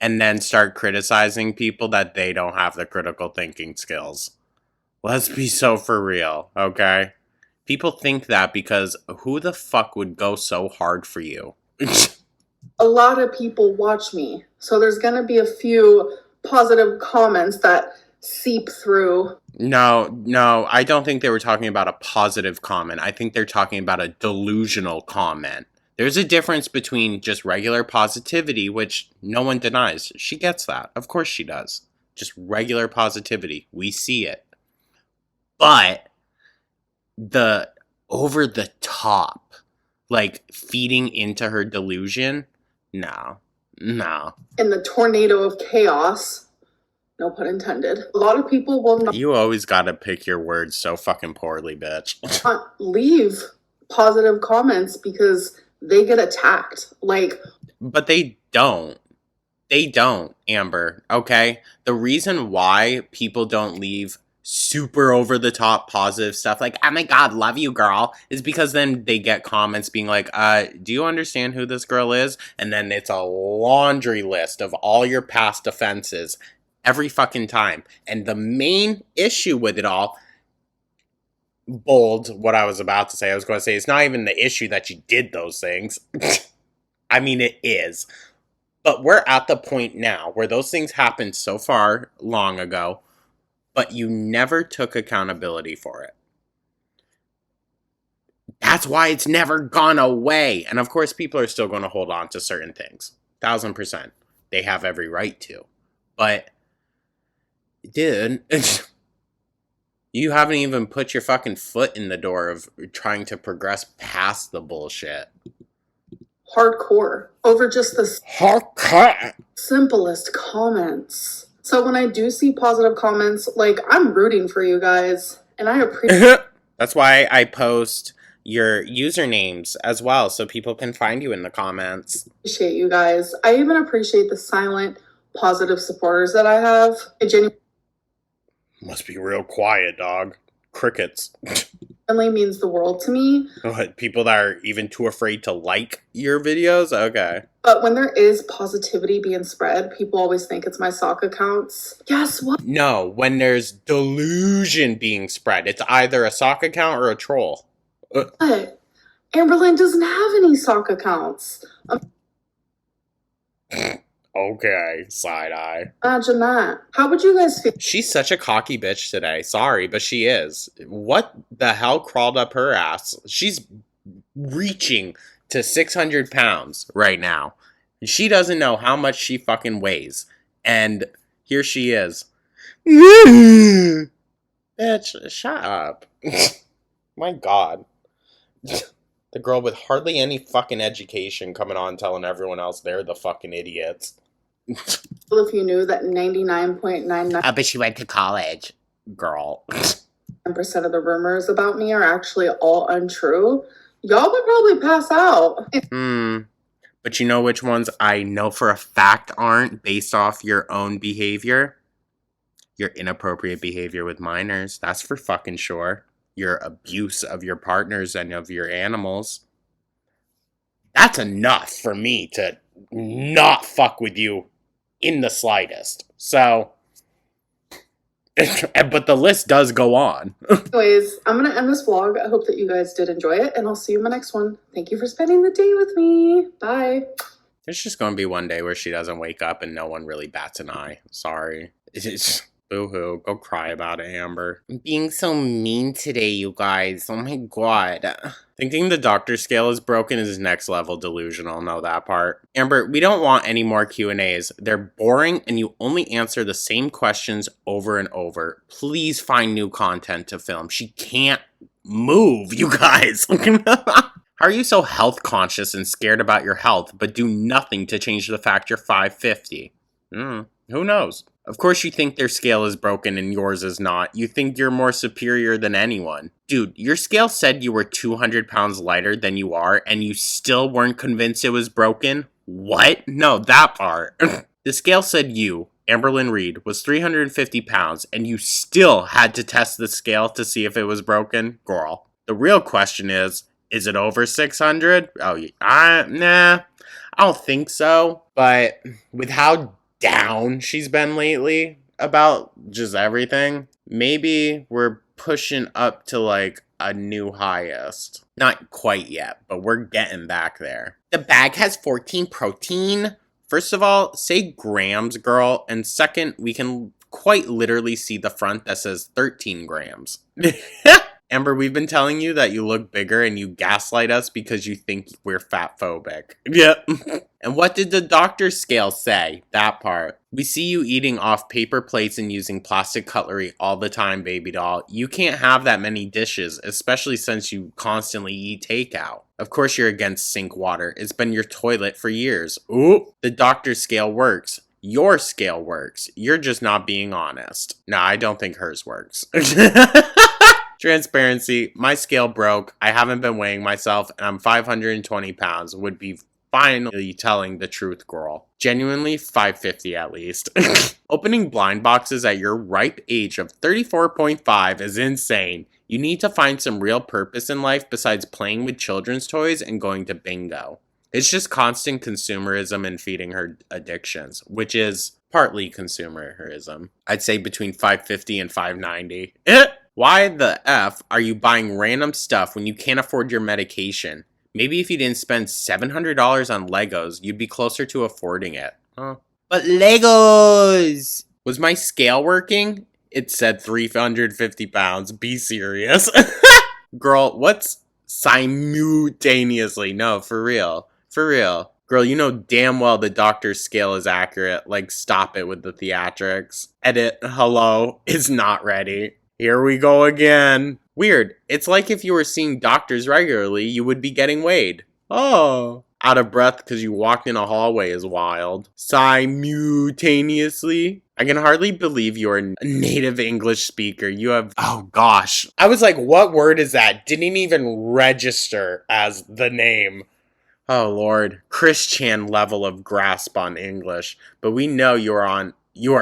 and then start criticizing people that they don't have the critical thinking skills. Let's be so for real, okay? People think that because who the fuck would go so hard for you? A lot of people watch me, so there's gonna be a few positive comments that seep through. No, I don't think they were talking about a positive comment. I think they're talking about a delusional comment. There's a difference between just regular positivity, which no one denies. She gets that. Of course she does. Just regular positivity. We see it. But the over the top, like feeding into her delusion, no. In the tornado of chaos, no pun intended, a lot of people will You always gotta pick your words so fucking poorly, bitch. not leave positive comments because they get attacked. Like, But they don't. They don't, Amber, okay? The reason why people don't leave super over the top positive stuff like, oh my god, love you, girl, is because then they get comments being like, do you understand who this girl is? And then it's a laundry list of all your past offenses every fucking time. And the main issue with it all, bold what I was about to say, I was going to say, it's not even the issue that you did those things. I mean, it is. But we're at the point now where those things happened so far long ago, but you never took accountability for it. That's why it's never gone away. And of course, people are still going to hold on to certain things. 1000%. They have every right to. But, dude, you haven't even put your fucking foot in the door of trying to progress past the bullshit. hardcore over just the Hardcore. simplest comments. So when I do see positive comments, like, I'm rooting for you guys, and I appreciate That's why I post your usernames as well, so people can find you in the comments. you guys. I even appreciate the silent, positive supporters that I have. It genuinely Must be real quiet, dog. Crickets. means the world to me. What, people that are even too afraid to like your videos? Okay. But when there is positivity being spread, people always think it's my sock accounts. Guess what? No, when there's delusion being spread, it's either a sock account or a troll. Amberlynn doesn't have any sock accounts. Okay, side eye. Imagine that. How would you guys feel? She's such a cocky bitch today. Sorry, but she is. What the hell crawled up her ass? She's reaching to 600 pounds right now. She doesn't know how much she fucking weighs. And here she is. Bitch, shut up. My god. The girl with hardly any fucking education coming on telling everyone else they're the fucking idiots. If you knew that 99.99% But she went to college. Girl. of the rumors about me are actually all untrue, y'all would probably pass out. But you know which ones I know for a fact aren't based off your own behavior? Your inappropriate behavior with minors. That's for fucking sure. Your abuse of your partners and of your animals. That's enough for me to not fuck with you in the slightest. So, but the list does go on. Anyways, I'm going to end this vlog. I hope that you guys did enjoy it, and I'll see you in my next one. Thank you for spending the day with me. Bye. There's just going to be one day where she doesn't wake up and no one really bats an eye. Sorry. It's boo-hoo. Go cry about it, Amber. I'm being so mean today, you guys. Oh my god. Thinking the doctor scale is broken is next level delusional. Know that part. Amber, we don't want any more Q&As. They're boring and you only answer the same questions over and over. Please find new content to film. She can't move, you guys. How are you so health conscious and scared about your health, but do nothing to change the fact you're 5'50"? Who knows? Of course you think their scale is broken and yours is not. You think you're more superior than anyone. Dude, your scale said you were 200 pounds lighter than you are, and you still weren't convinced it was broken? What? No, that part. The scale said you, Amberlynn Reed, was 350 pounds, and you still had to test the scale to see if it was broken? Girl. The real question is Is it over 600? Oh, nah, I don't think so. But with how down she's been lately about just everything, maybe we're pushing up to like a new highest. Not quite yet, but we're getting back there. The bag has 14 protein. First of all, say grams, girl. And second, we can quite literally see the front that says 13 grams. Amber, we've been telling you that you look bigger and you gaslight us because you think we're fat phobic. Yep. And what did the doctor's scale say? That part. We see you eating off paper plates and using plastic cutlery all the time, baby doll. You can't have that many dishes, especially since you constantly eat takeout. Of course you're against sink water. It's been your toilet for years. Ooh. The doctor's scale works. Your scale works. You're just not being honest. Nah, I don't think hers works. Transparency, my scale broke. I haven't been weighing myself and I'm 520 pounds. Would be finally telling the truth, girl. Genuinely 550 at least. Opening blind boxes at your ripe age of 34.5 is insane. You need to find some real purpose in life besides playing with children's toys and going to bingo. It's just constant consumerism and feeding her addictions, which is partly consumerism. I'd say between 550 and 590. Why the F are you buying random stuff when you can't afford your medication? Maybe if you didn't spend $700 on Legos, you'd be closer to affording it. Huh? But Legos! Was my scale working? It said 350 pounds. Be serious. Girl, what's simultaneously? No, for real. For real. Girl, you know damn well the doctor's scale is accurate. Like, stop it with the theatrics. Edit, hello, is not ready. Here we go again. Weird. It's like if you were seeing doctors regularly, you would be getting weighed. Oh. Out of breath because you walked in a hallway is wild. Simultaneously? I can hardly believe you're a native English speaker. You have... Oh, gosh. I was like, what word is that? Didn't even register as the name. Oh, Lord. Chris Chan level of grasp on English. But we know you are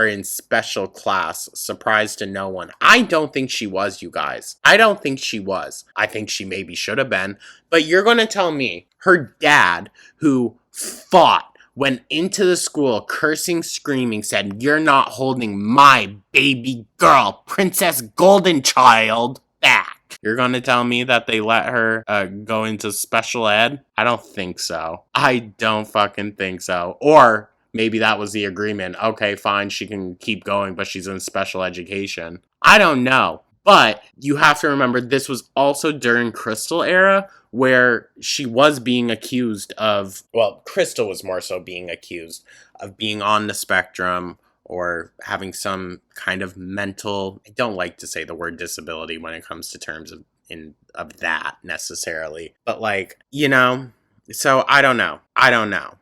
in special class. Surprise to no one. I don't think she was, you guys. I don't think she was. I think she maybe should have been. But you're going to tell me her dad, who fought, went into the school cursing, screaming, said, "You're not holding my baby girl, Princess Golden Child, back." You're going to tell me that they let her go into special ed? I don't think so. I don't fucking think so. Or... maybe that was the agreement. Okay, fine, she can keep going, but she's in special education. I don't know. But you have to remember this was also during Crystal era where she was being accused of, well, Crystal was more so being accused of being on the spectrum or having some kind of mental, I don't like to say the word disability when it comes to terms of that necessarily. But like, you know... so, I don't know.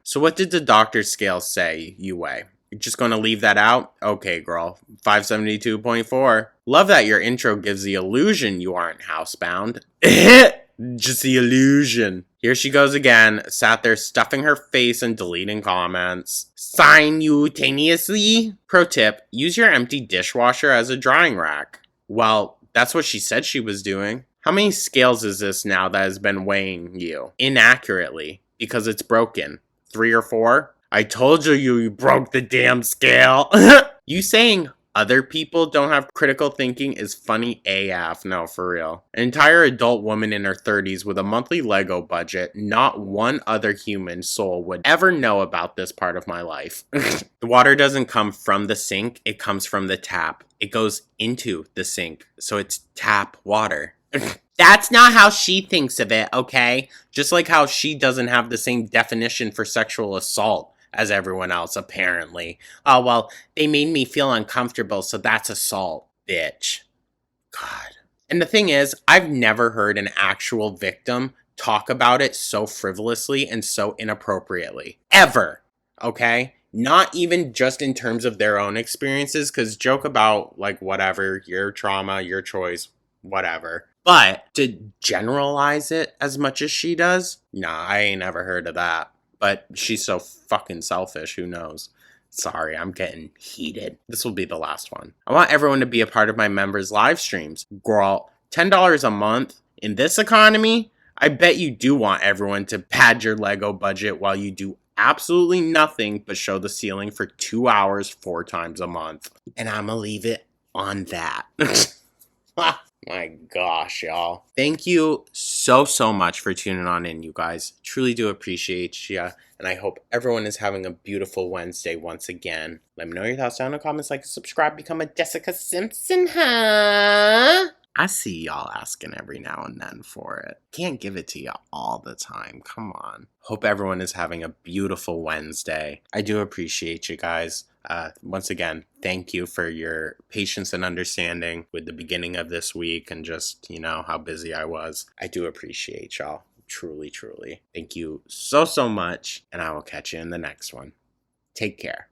So, what did the doctor's scale say you weigh? You're just going to leave that out? Okay, girl. 572.4. Love that your intro gives the illusion you aren't housebound. Just the illusion. Here she goes again. Sat there stuffing her face and deleting comments. Simultaneously? Pro tip, use your empty dishwasher as a drying rack. Well, that's what she said she was doing. How many scales is this now that has been weighing you? Inaccurately. Because it's broken. 3 or 4? I told you broke the damn scale. You saying other people don't have critical thinking is funny AF. No, for real. An entire adult woman in her 30s with a monthly Lego budget, not one other human soul would ever know about this part of my life. The water doesn't come from the sink, it comes from the tap. It goes into the sink, so it's tap water. That's not how she thinks of it, okay? Just like how she doesn't have the same definition for sexual assault as everyone else, apparently. Oh, well, they made me feel uncomfortable, so that's assault, bitch. God. And the thing is, I've never heard an actual victim talk about it so frivolously and so inappropriately. Ever. Okay? Not even just in terms of their own experiences, because joke about, like, whatever, your trauma, your choice, whatever. But to generalize it as much as she does? Nah, I ain't never heard of that. But she's so fucking selfish, who knows? Sorry, I'm getting heated. This will be the last one. I want everyone to be a part of my members' live streams. Girl, $10 a month in this economy? I bet you do want everyone to pad your Lego budget while you do absolutely nothing but show the ceiling for 2 hours 4 times a month. And I'm gonna leave it on that. My gosh, y'all. Thank you so much for tuning on in, you guys. Truly do appreciate ya. And I hope everyone is having a beautiful Wednesday once again. Let me know your thoughts down in the comments. Like, subscribe, become a Jessica Simpson, huh? I see y'all asking every now and then for it. Can't give it to you all the time. Come on. Hope everyone is having a beautiful Wednesday. I do appreciate you guys. Once again, thank you for your patience and understanding with the beginning of this week and just, how busy I was. I do appreciate y'all. Truly. Thank you so much. And I will catch you in the next one. Take care.